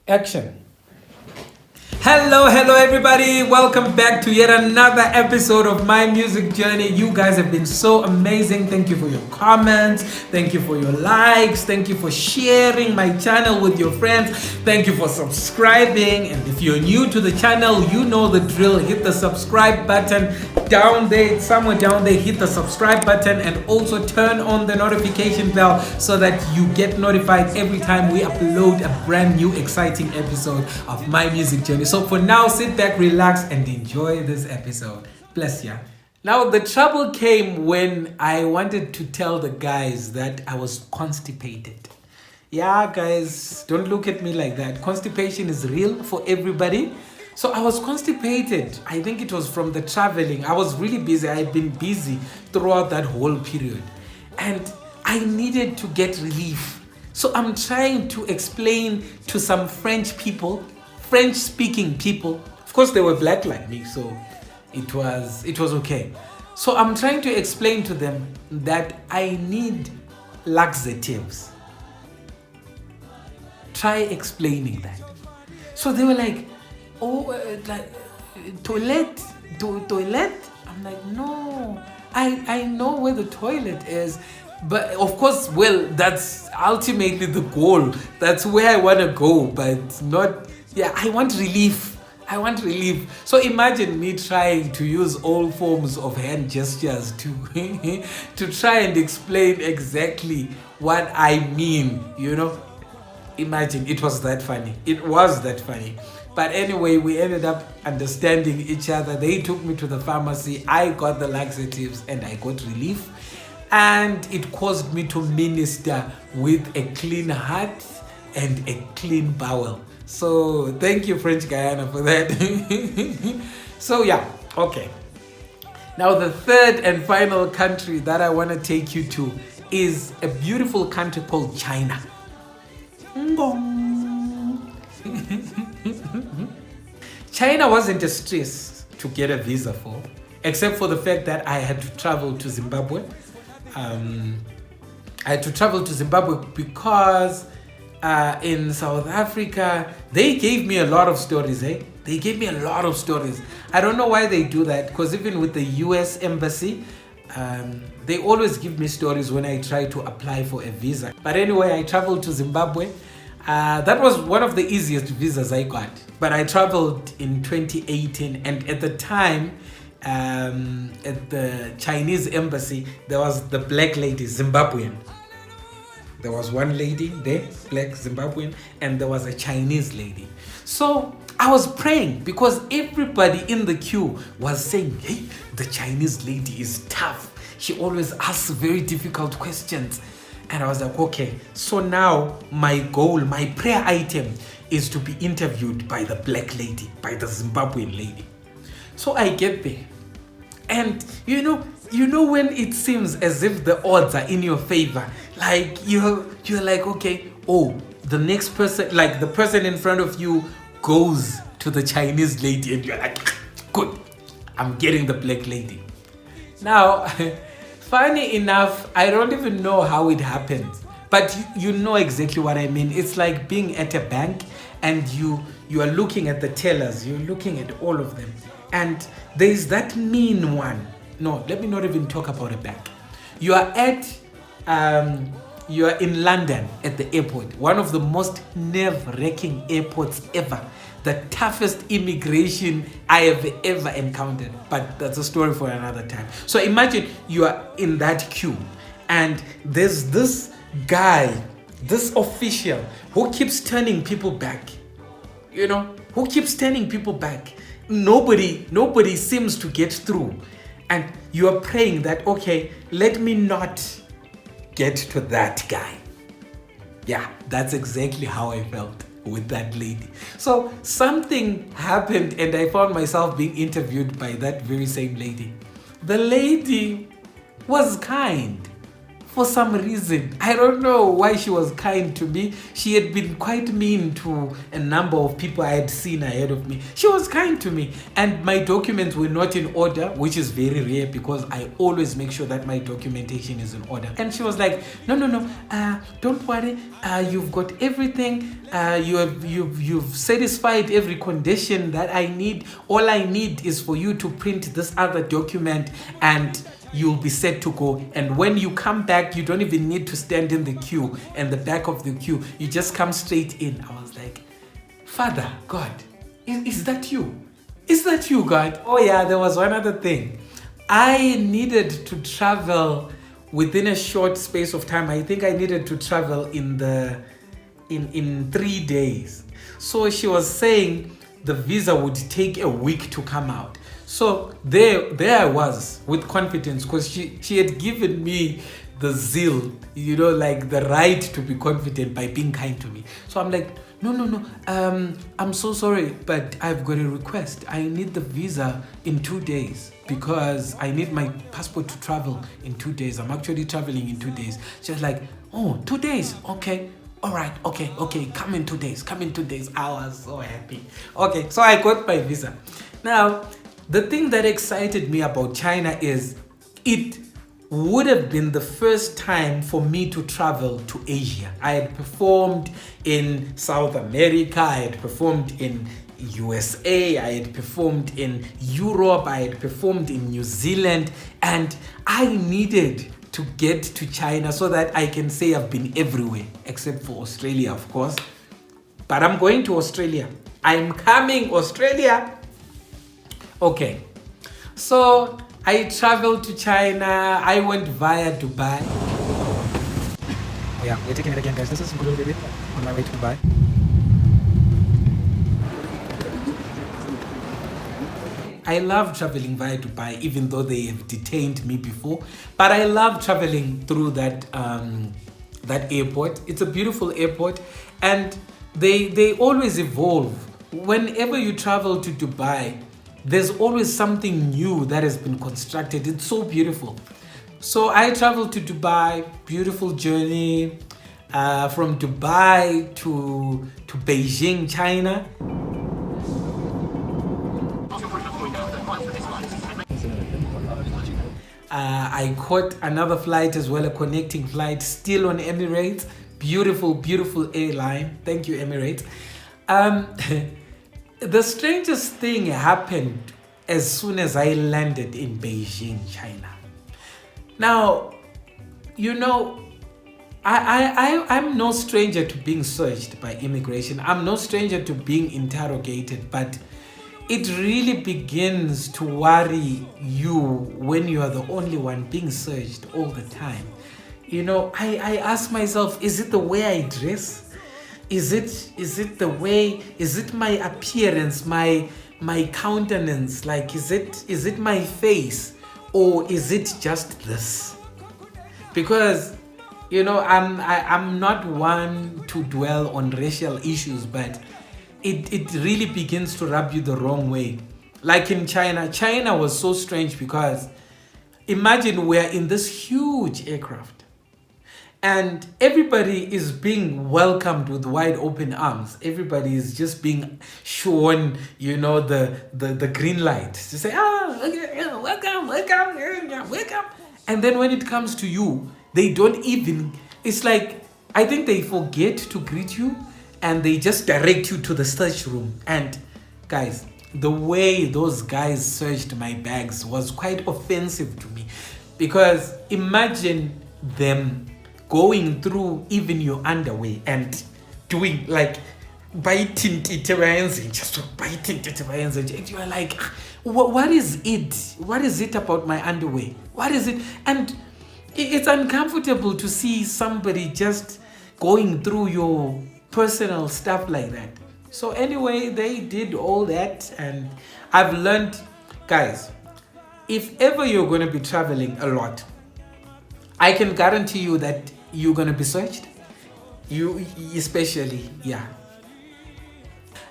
Action. Hello everybody, welcome back to yet another episode of My Music Journey. You guys have been so amazing. Thank you for your comments, thank you for your likes, thank you for sharing my channel with your friends, thank you for subscribing. And if you're new to the channel, you know the drill. Hit the subscribe button down there, somewhere down there. Hit the subscribe button and also turn on the notification bell so that you get notified every time we upload a brand new exciting episode of My Music Journey. So for now, sit back, relax, and enjoy this episode. Bless ya. Now, the trouble came when I wanted to tell the guys that I was constipated. Yeah, guys, don't look at me like that. Constipation is real for everybody. So I was constipated. I think it was from the traveling. I was really busy. I had been busy throughout that whole period. And I needed to get relief. So I'm trying to explain to some French-speaking people. Of course, they were black like me, so it was okay. So I'm trying to explain to them that I need laxatives. Try explaining that. So they were like, "Oh, toilet? I'm like, no, I know where the toilet is. But of course, well, that's ultimately the goal. That's where I want to go, but not... Yeah, I want relief. So imagine me trying to use all forms of hand gestures to try and explain exactly what I mean, you know? Imagine, it was that funny. But anyway, we ended up understanding each other. They took me to the pharmacy. I got the laxatives and I got relief. And it caused me to minister with a clean heart and a clean bowel. So thank you, French Guyana, for that. So yeah, okay. Now the third and final country that I want to take you to is a beautiful country called China. China wasn't a stress to get a visa for, except for the fact that I had to travel to Zimbabwe. Because in South Africa, they gave me a lot of stories, I don't know why they do that, because even with the US Embassy, they always give me stories when I try to apply for a visa. But anyway, I traveled to Zimbabwe. That was one of the easiest visas I got. But I traveled in 2018, and at the time, at the Chinese embassy, there was the black lady, Zimbabwean. There was one lady there, black Zimbabwean, and there was a Chinese lady. So I was praying because everybody in the queue was saying, hey, the Chinese lady is tough. She always asks very difficult questions. And I was like, okay, so now my goal, my prayer item is to be interviewed by the black lady, by the Zimbabwean lady. So I get there, and you know when it seems as if the odds are in your favor, like you're like, okay, oh, the next person, like the person in front of you goes to the Chinese lady, and you're like, good, I'm getting the black lady. Now, funny enough, I don't even know how it happened, but you know exactly what I mean. It's like being at a bank and you are looking at the tellers, you're looking at all of them, and there's that mean one. No, let me not even talk about a bank. You are in London at the airport, one of the most nerve-wracking airports ever, the toughest immigration I have ever encountered, but that's a story for another time. So imagine you are in that queue, and there's this guy, this official, who keeps turning people back. Nobody seems to get through. And you are praying that, okay, let me not get to that guy. Yeah, that's exactly how I felt with that lady. So something happened and I found myself being interviewed by that very same lady. The lady was kind. for some reason. I don't know why she was kind to me. She had been quite mean to a number of people I had seen ahead of me. She was kind to me, and my documents were not in order, which is very rare because I always make sure that my documentation is in order. And she was like, no, don't worry, you've got everything, you've satisfied every condition that I need. All I need is for you to print this other document and you'll be set to go. And when you come back, you don't even need to stand in the queue and the back of the queue. You just come straight in. I was like, Father God, is that you? Is that you, God? Oh yeah, there was one other thing. I needed to travel within a short space of time. I think I needed to travel in 3 days. So she was saying the visa would take a week to come out. So there I was with confidence, because she had given me the zeal, like the right to be confident by being kind to me. So I'm like, no, I'm so sorry, but I've got a request. I need the visa in 2 days because I need my passport to travel in 2 days. I'm actually traveling in 2 days. She was like, oh, 2 days, okay. All right, okay, come in 2 days. I was so happy. Okay, so I got my visa. Now, the thing that excited me about China is it would have been the first time for me to travel to Asia. I had performed in South America, I had performed in USA, I had performed in Europe, I had performed in New Zealand, and I needed to get to China so that I can say I've been everywhere, except for Australia, of course. But I'm going to Australia. I'm coming, Australia. Okay, so I traveled to China. I went via Dubai. Oh yeah, we're taking it again, guys. This is Mkhululi on my way to Dubai. I love traveling via Dubai, even though they have detained me before. But I love traveling through that airport. It's a beautiful airport, and they always evolve. Whenever you travel to Dubai, there's always something new that has been constructed. It's so beautiful. So I traveled to Dubai, beautiful journey from Dubai to Beijing, China. I caught another flight as well, a connecting flight, still on Emirates. Beautiful airline. Thank you, Emirates. The strangest thing happened as soon as I landed in Beijing, China. Now, I'm no stranger to being searched by immigration. I'm no stranger to being interrogated, but it really begins to worry you when you are the only one being searched all the time. I ask myself, is it the way I dress? Is it the way, is it my appearance, my countenance? Like, is it my face, or is it just this? Because, I'm not one to dwell on racial issues, but it really begins to rub you the wrong way. Like in China was so strange because imagine we're in this huge aircraft, and everybody is being welcomed with wide open arms. Everybody is just being shown, the green light to say, okay, welcome. And then when it comes to you, they don't even, it's like, I think they forget to greet you and they just direct you to the search room. And guys, the way those guys searched my bags was quite offensive to me, because imagine them going through even your underwear and doing like biting it, just biting it, and you are like, what is it about my underwear? What is it? And it's uncomfortable to see somebody just going through your personal stuff like that. So anyway, they did all that, and I've learned, guys, if ever you're going to be traveling a lot, I can guarantee you that you're going to be searched. You especially, yeah.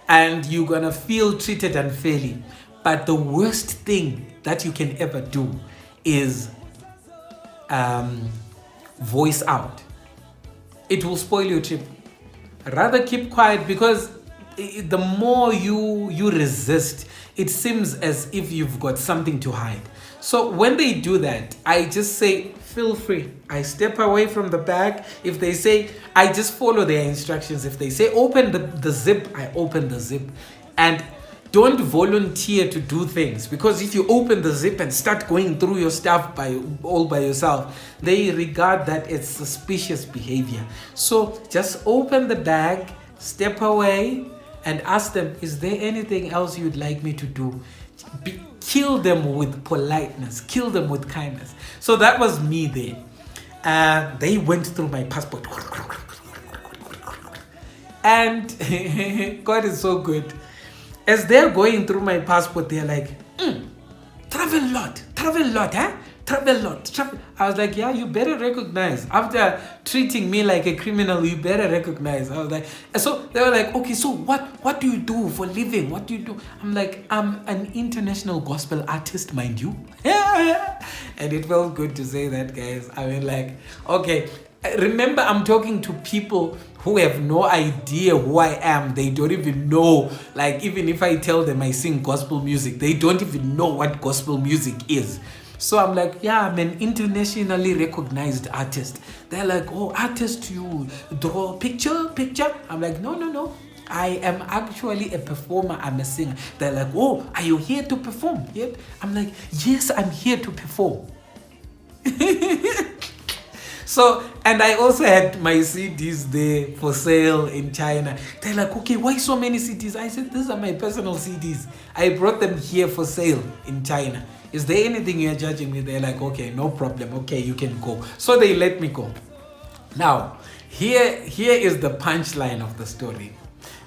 And you're going to feel treated unfairly. But the worst thing that you can ever do is voice out. It will spoil your trip. Rather keep quiet, because the more you resist, it seems as if you've got something to hide. So when they do that, I just say, feel free. I step away from the bag. If they say, I just follow their instructions. If they say open the zip, I open the zip. And don't volunteer to do things, because if you open the zip and start going through your stuff all by yourself, they regard that as suspicious behavior. So just open the bag, step away, and ask them, is there anything else you'd like me to do? Kill them with politeness, kill them with kindness. So that was me there. They went through my passport. And God is so good. As they're going through my passport, they're like, travel lot, huh? Travel lot. I was like, yeah, you better recognize. After treating me like a criminal, you better recognize. I was like, and so they were like, okay, so what do you do for a living? What do you do? I'm like, I'm an international gospel artist, mind you. And it felt good to say that, guys. I mean, like, okay. Remember, I'm talking to people who have no idea who I am. They don't even know, like, even if I tell them I sing gospel music, they don't even know what gospel music is. So I'm like, yeah, I'm an internationally recognized artist. They're like, oh, artist, you draw picture? I'm like, no. I am actually a performer. I'm a singer. They're like, oh, are you here to perform? Yep. I'm like, yes, I'm here to perform. So, and I also had my CDs there for sale in China. They're like, okay, why so many CDs? I said, these are my personal CDs. I brought them here for sale in China. Is there anything you're judging me? They're like, okay, no problem. Okay, you can go. So they let me go. Now, here is the punchline of the story.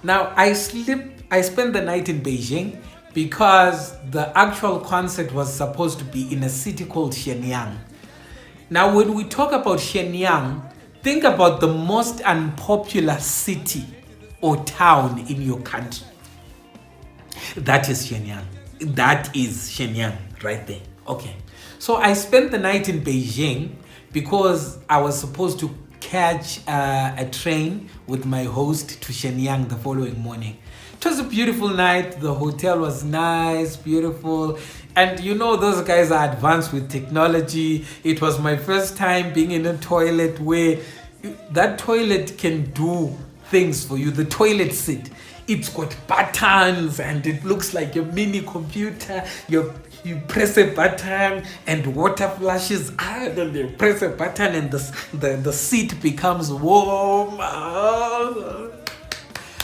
Now, I spent the night in Beijing because the actual concert was supposed to be in a city called Shenyang. Now, when we talk about Shenyang, think about the most unpopular city or town in your country. That is Shenyang. That is Shenyang right there. Okay. So I spent the night in Beijing because I was supposed to catch a train with my host to Shenyang the following morning. It was a beautiful night. The hotel was nice, beautiful. And you know, those guys are advanced with technology. It was my first time being in a toilet where that toilet can do things for you. The toilet seat, it's got buttons and it looks like a mini computer. You press a button and water flashes out, and you press a button and the seat becomes warm.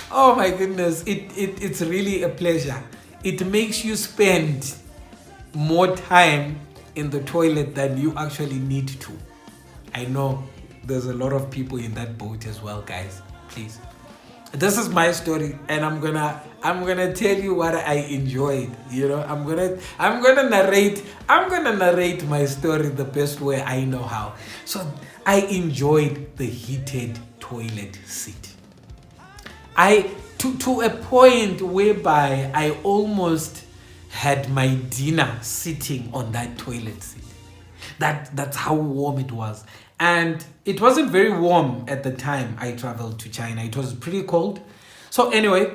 Oh my goodness, it's really a pleasure. It makes you spend more time in the toilet than you actually need to. I know there's a lot of people in that boat as well, guys. Please. This is my story, and I'm gonna tell you what I enjoyed. You know, I'm gonna narrate my story the best way I know how. So I enjoyed the heated toilet seat. To a point whereby I almost had my dinner sitting on that toilet seat. That's how warm it was. And it wasn't very warm at the time I traveled to China. It was pretty cold. So anyway,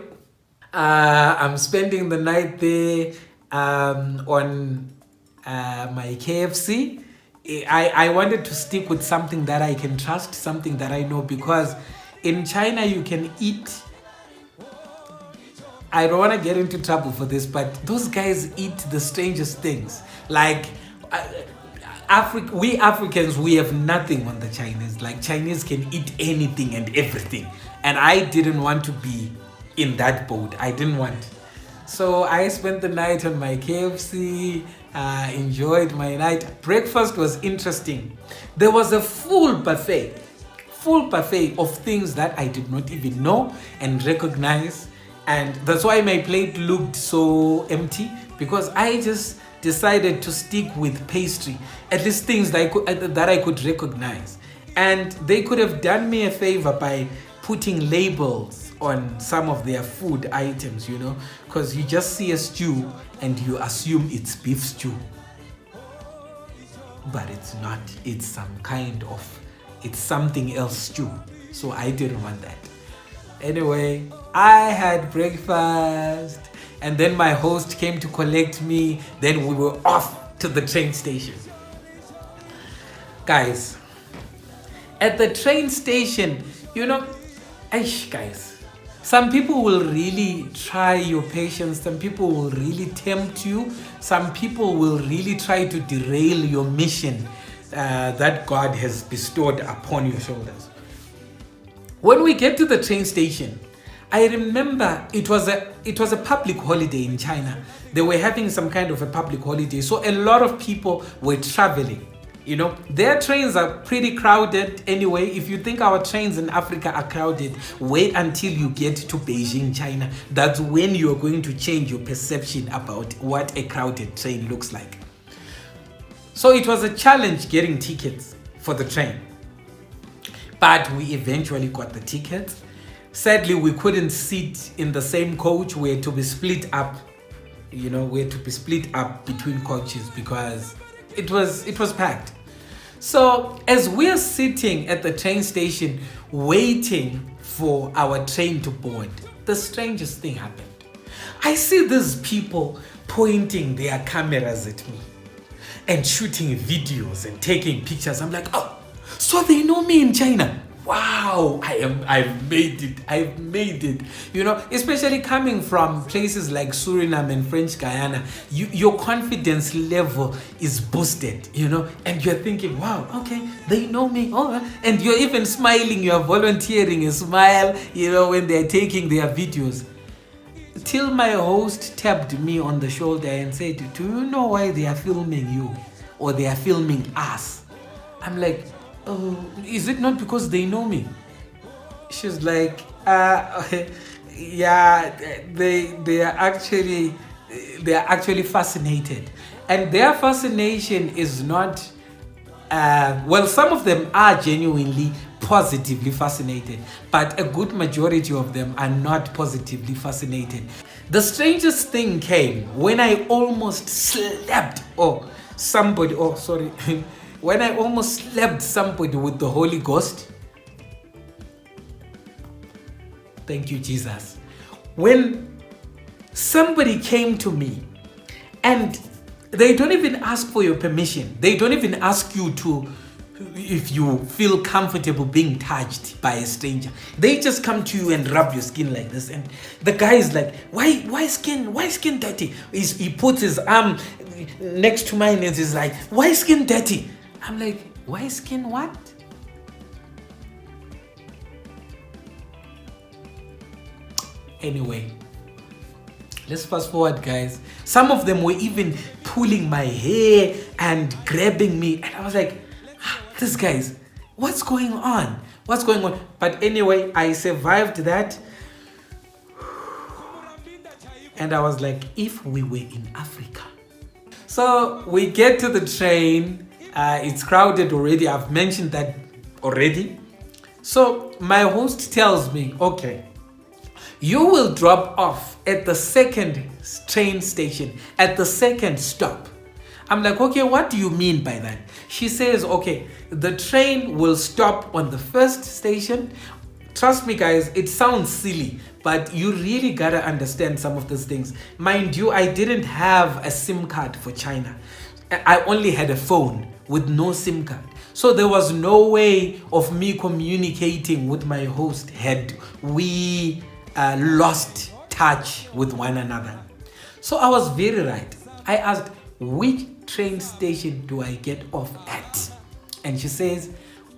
I'm spending the night there on my KFC. I wanted to stick with something that I can trust, something that I know, because in China you can eat. I don't want to get into trouble for this, but those guys eat the strangest things. Like we Africans, we have nothing on the Chinese. Like, Chinese can eat anything and everything. And I didn't want to be in that boat. I didn't want. So I spent the night on my KFC, enjoyed my night. Breakfast was interesting. There was a full buffet of things that I did not even know and recognize. And that's why my plate looked so empty, because I just decided to stick with pastry, at least things that I could recognize. And they could have done me a favor by putting labels on some of their food items, you know, because you just see a stew and you assume it's beef stew. But it's not. It's some kind of it's something else stew. So I didn't want that. Anyway, I had breakfast and then my host came to collect me. Then we were off to the train station. Guys, at the train station, guys, some people will really try your patience. Some people will really tempt you. Some people will really try to derail your mission that God has bestowed upon your shoulders. When we get to the train station, I remember it was a public holiday in China. They were having some kind of a public holiday, so a lot of people were traveling. Their trains are pretty crowded anyway. If you think our trains in Africa are crowded, wait until you get to Beijing, China. That's when you're going to change your perception about what a crowded train looks like. So it was a challenge getting tickets for the train. But we eventually got the tickets. Sadly, we couldn't sit in the same coach. We had to be split up. We had to be split up between coaches because it was packed. So as we're sitting at the train station waiting for our train to board, the strangest thing happened. I see these people pointing their cameras at me and shooting videos and taking pictures. I'm like, oh, so they know me in China. Wow, I've made it. Especially coming from places like Suriname and French Guyana, your confidence level is boosted, and you're thinking, wow, okay, they know me. Oh, and you're even smiling, you're volunteering a smile, when they're taking their videos. Till my host tapped me on the shoulder and said, do you know why they are filming you or they are filming us? I'm like, oh, is it not because they know me? She's like, yeah, they are actually fascinated, and their fascination is not some of them are genuinely positively fascinated, but a good majority of them are not positively fascinated. The strangest thing came when I almost slapped when I almost slapped somebody with the Holy Ghost. Thank you, Jesus. When somebody came to me and they don't even ask for your permission. They don't even ask you if you feel comfortable being touched by a stranger. They just come to you and rub your skin like this. And the guy is like, why skin dirty? He puts his arm next to mine and he's like, why skin dirty? I'm like, why skin what? Anyway, let's fast forward, guys. Some of them were even pulling my hair and grabbing me. And I was like, these guys, what's going on? But anyway, I survived that. And I was like, if we were in Africa. So we get to the train. It's crowded already. I've mentioned that already. So my host tells me, okay, you will drop off at the second train station, at the second stop. I'm like, okay, what do you mean by that? She says, okay, the train will stop on the first station. Trust me, guys, it sounds silly, but you really gotta understand some of these things. Mind you, I didn't have a SIM card for China. I only had a phone with no SIM card. So there was no way of me communicating with my host had we lost touch with one another. So I was very right. I asked, which train station do I get off at? And she says,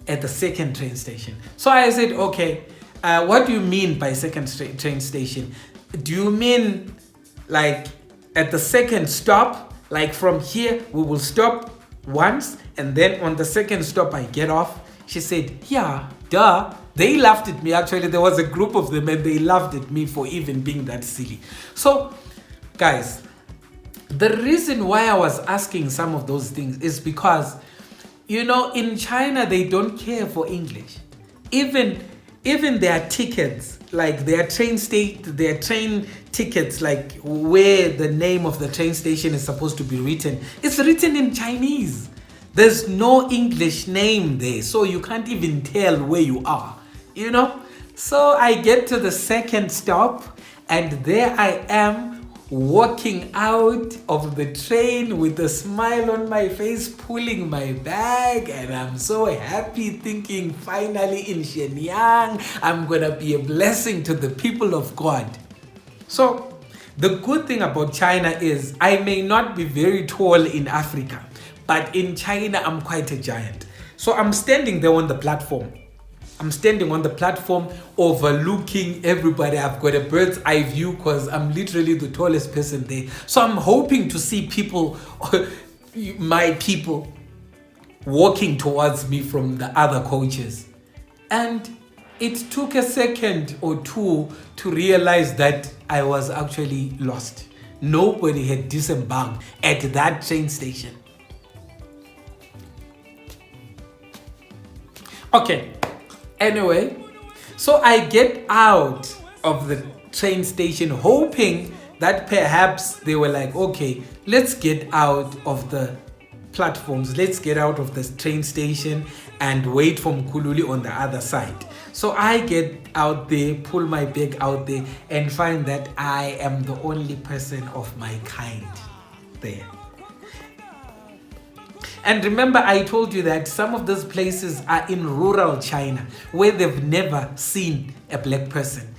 at the second train station. So I said, okay, what do you mean by second train station? Do you mean like at the second stop? Like from here, we will stop once and then on the second stop I get off? She said, yeah, duh. They laughed at me. Actually, there was a group of them and they laughed at me for even being that silly. So, guys, the reason why I was asking some of those things is because, in China, they don't care for English. Even their tickets, like their train tickets, like where the name of the train station is supposed to be written, it's written in Chinese. There's no English name there, so you can't even tell where you are, you know? So I get to the second stop, and there I am walking out of the train with a smile on my face, pulling my bag, and I'm so happy, thinking finally in Shenyang, I'm gonna be a blessing to the people of God. So the good thing about China is I may not be very tall in Africa, but in China, I'm quite a giant. So I'm standing there on the platform. I'm standing on the platform overlooking everybody. I've got a bird's eye view because I'm literally the tallest person there. So I'm hoping to see people, my people, walking towards me from the other coaches. And it took a second or two to realize that I was actually lost. Nobody had disembarked at that train station. Okay, anyway, so I get out of the train station hoping that perhaps they were like, okay, let's get out of the platforms, let's get out of the train station and wait for Mkhululi on the other side. So I get out there, pull my bag out there, and find that I am the only person of my kind there. And remember, I told you that some of those places are in rural China where they've never seen a black person.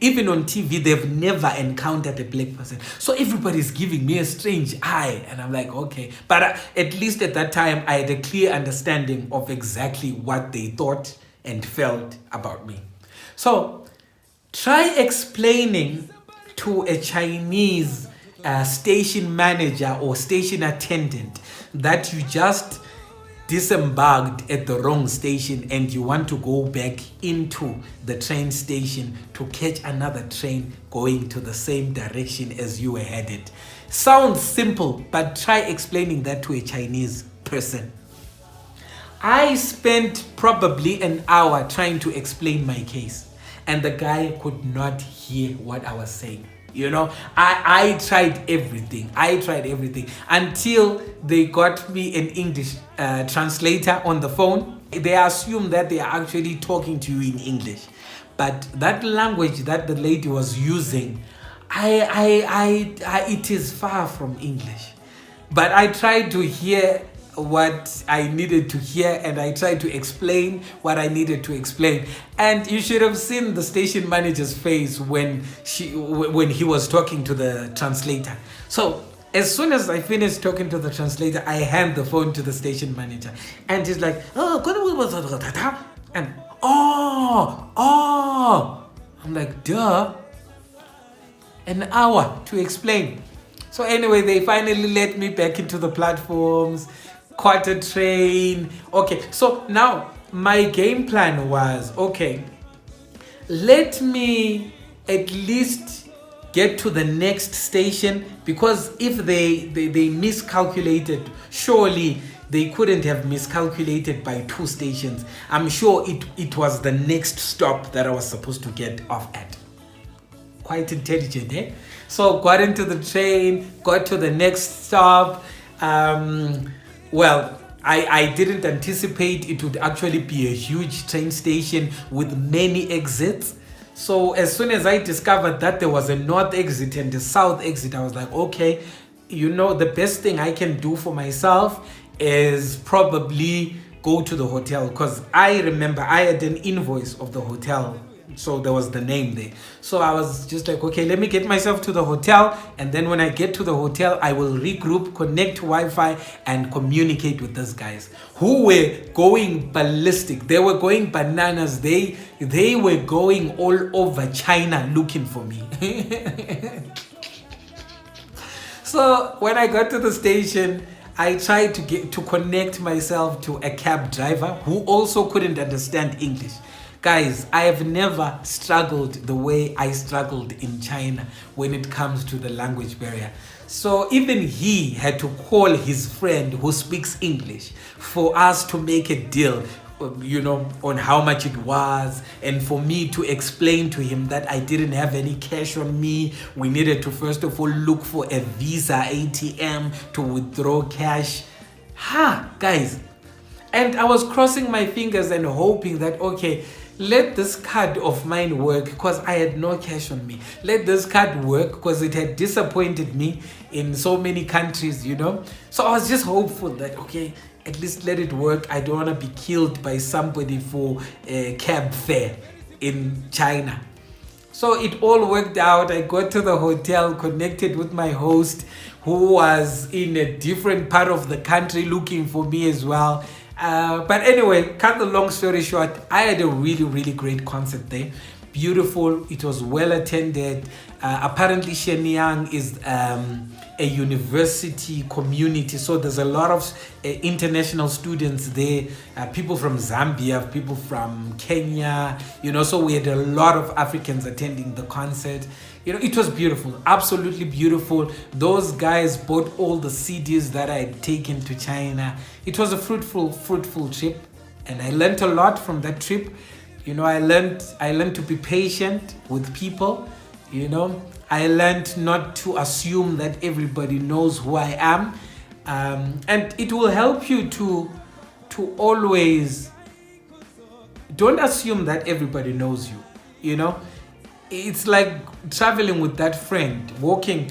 Even on TV, they've never encountered a black person. So everybody's giving me a strange eye. And I'm like, okay. But at least at that time, I had a clear understanding of exactly what they thought and felt about me. So try explaining to a Chinese station manager or station attendant that you just disembarked at the wrong station and you want to go back into the train station to catch another train going to the same direction as you were headed. Sounds simple, but try explaining that to a Chinese person. I spent probably an hour trying to explain my case, and the guy could not hear what I was saying. You know, I tried everything. I tried everything until they got me an English translator on the phone. They assume that they are actually talking to you in English. But that language that the lady was using, it is far from English. But I tried to hear what I needed to hear, and I tried to explain what I needed to explain. And you should have seen the station manager's face when he was talking to the translator. So as soon as I finished talking to the translator, I hand the phone to the station manager, and he's like, and I'm like, duh, an hour to explain. So anyway, they finally let me back into the platforms, caught a train. Okay, so now my game plan was, okay, let me at least get to the next station, because if they miscalculated, surely they couldn't have miscalculated by 2 stations. I'm sure it was the next stop that I was supposed to get off at. Quite intelligent, eh? So got into the train, got to the next stop. Well, I didn't anticipate it would actually be a huge train station with many exits. So as soon as I discovered that there was a north exit and a south exit, I was like, okay, you know, the best thing I can do for myself is probably go to the hotel, because I remember I had an invoice of the hotel, so there was the name there. So I was just like, okay, let me get myself to the hotel, and then when I get to the hotel, I will regroup, connect to Wi-Fi, and communicate with those guys who were going ballistic. They were going bananas. They were going all over China looking for me. So when I got to the station, I tried to connect myself to a cab driver who also couldn't understand English. Guys, I have never struggled the way I struggled in China when it comes to the language barrier. So even he had to call his friend who speaks English for us to make a deal, you know, on how much it was, and for me to explain to him that I didn't have any cash on me. We needed to first of all look for a Visa ATM to withdraw cash. Guys. And I was crossing my fingers and hoping that, okay, let this card of mine work, because I had no cash on me. Let this card work because it had disappointed me in so many countries, you know. So I was just hopeful that, okay, at least let it work. I don't want to be killed by somebody for a cab fare in China. So it all worked out. I got to the hotel, connected with my host, who was in a different part of the country looking for me as well. But anyway, cut the long story short, I had a really, really great concert there. Beautiful. It was well attended. Apparently, Shenyang is a university community, so there's a lot of international students there. People from Zambia, people from Kenya. You know, so we had a lot of Africans attending the concert. You know, it was beautiful, absolutely beautiful. Those guys bought all the CDs that I had taken to China. It was a fruitful trip, and I learned a lot from that trip. You know, I learned to be patient with people. You know, I learned not to assume that everybody knows who I am, and it will help you to always don't assume that everybody knows you. You know, it's like traveling with that friend, walking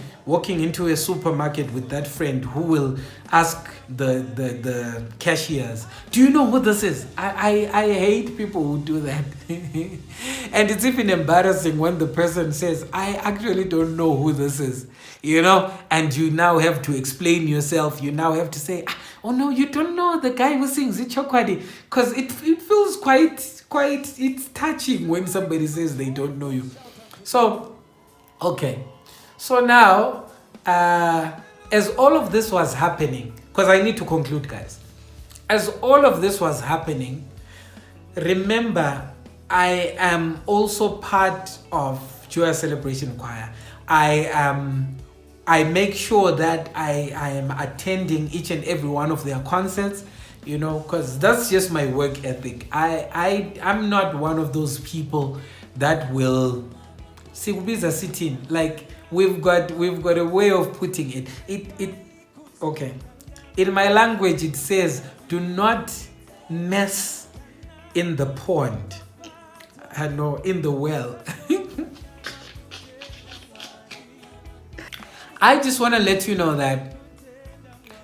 into a supermarket with that friend who will ask the cashiers, do you know who this is? I hate people who do that. And it's even embarrassing when the person says, I actually don't know who this is, you know, and you now have to explain yourself. You now have to say, oh no, you don't know the guy who sings Ichokwadi, because it feels quite it's touching when somebody says they don't know you. So, okay. So now, as all of this was happening, because I need to conclude, guys. As all of this was happening, remember, I am also part of Joy Celebration Choir. I make sure that I am attending each and every one of their concerts, you know, because that's just my work ethic. I'm not one of those people that will sitting, like we've got a way of putting it. Okay, in my language it says, do not mess in the pond. I know, in the well. I just want to let you know that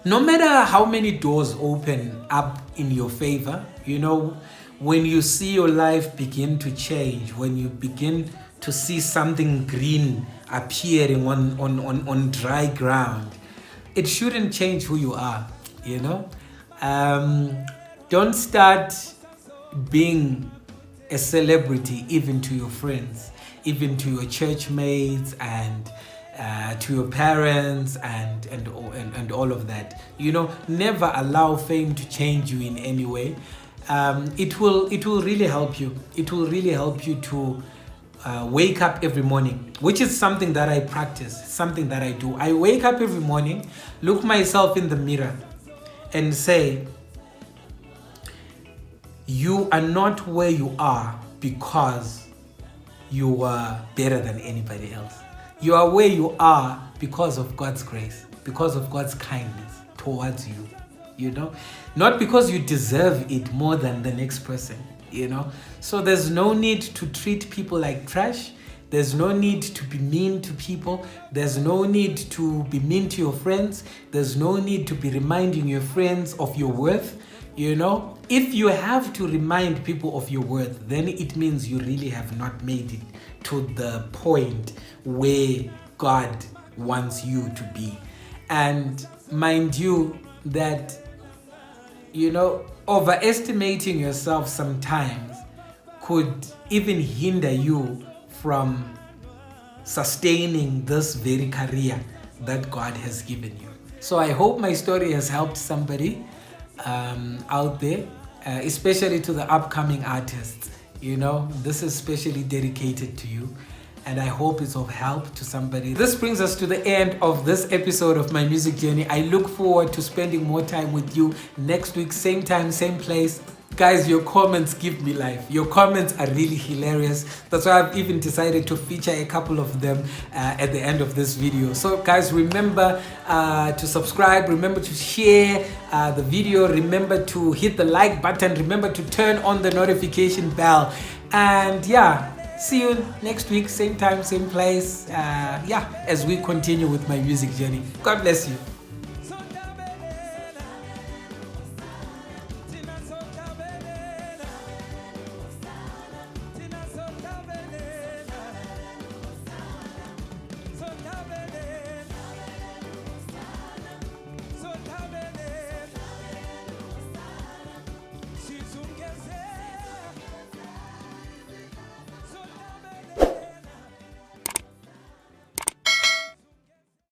no matter how many doors open up in your favor, you know, when you see your life begin to change, when you begin to see something green appearing on dry ground, it shouldn't change who you are, you know. Don't start being a celebrity even to your friends, even to your church mates, and to your parents, and all of that. You know, never allow fame to change you in any way. It will really help you. It will really help you to wake up every morning, which is something that I practice, something that I do. I wake up every morning, look myself in the mirror, and say, you are not where you are because you are better than anybody else. You are where you are because of God's grace, because of God's kindness towards you, you know, not because you deserve it more than the next person, you know. So there's no need to treat people like trash. There's no need to be mean to people. There's no need to be mean to your friends. There's no need to be reminding your friends of your worth. You know, if you have to remind people of your worth, then it means you really have not made it to the point where God wants you to be. And mind you that, you know, overestimating yourself sometimes could even hinder you from sustaining this very career that God has given you. So I hope my story has helped somebody out there, especially to the upcoming artists. You know, this is specially dedicated to you, and I hope it's of help to somebody. This brings us to the end of this episode of My Music Journey. I look forward to spending more time with you next week, same time, same place. Guys, your comments give me life. Your comments are really hilarious. That's why I've even decided to feature a couple of them at the end of this video. So guys, remember to subscribe, remember to share the video, remember to hit the like button, remember to turn on the notification bell. And yeah, see you next week, same time, same place. Yeah, as we continue with my music journey. God bless you.